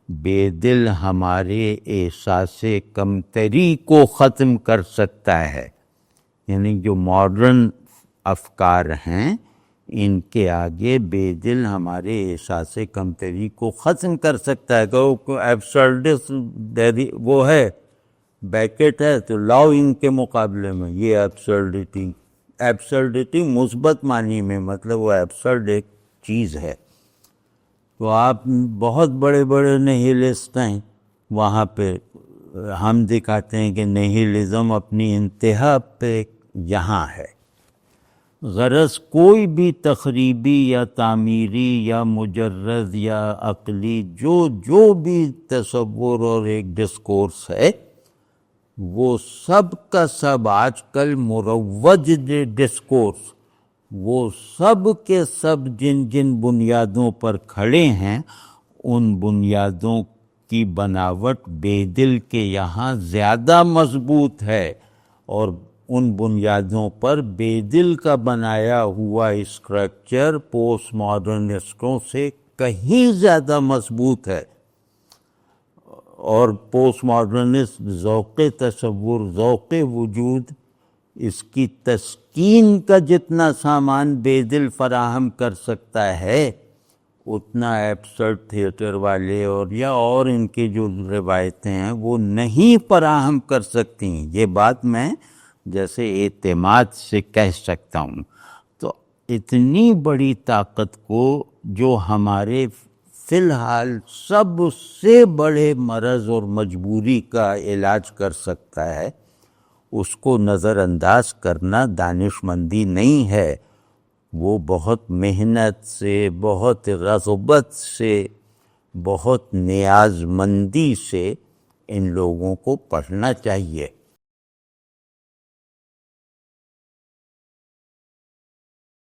بے دل ہمارے احساس کمتری کو ختم کر سکتا ہے. یعنی جو ماڈرن افکار ہیں ان کے آگے بے دل ہمارے احساس کمتری کو ختم کر سکتا ہے. کہ ایبسرڈس وہ ہے بیکٹ ہے تو لاؤ ان کے مقابلے میں یہ ایبسرڈیٹی مثبت معنی میں، مطلب وہ ایبسرڈ ایک چیز ہے. تو آپ بہت بڑے بڑے نہیلسٹ ہیں، وہاں پہ ہم دکھاتے ہیں کہ نہیلزم اپنی انتہا پہ یہاں ہے. غرض کوئی بھی تخریبی یا تعمیری یا مجرد یا عقلی جو بھی تصور اور ایک ڈسکورس ہے، وہ سب کا سب آج کل مروج ڈسکورس، وہ سب کے سب جن بنیادوں پر کھڑے ہیں ان بنیادوں کی بناوٹ بے دل کے یہاں زیادہ مضبوط ہے، اور ان بنیادوں پر بے دل کا بنایا ہوا اسٹرکچر پوسٹ ماڈرنسٹوں سے کہیں زیادہ مضبوط ہے. اور پوسٹ ماڈرنسٹ ذوق تصور، ذوق وجود، اس کی تسکین کا جتنا سامان بے دل فراہم کر سکتا ہے اتنا ایبسرڈ تھیٹر والے اور ان کی جو روایتیں ہیں وہ نہیں فراہم کر سکتی. یہ بات میں جیسے اعتماد سے کہہ سکتا ہوں. تو اتنی بڑی طاقت کو جو ہمارے فی الحال سب سے بڑے مرض اور مجبوری کا علاج کر سکتا ہے، اس کو نظر انداز کرنا دانش مندی نہیں ہے. وہ بہت محنت سے، بہت رغبت سے، بہت نیاز مندی سے ان لوگوں کو پڑھنا چاہیے.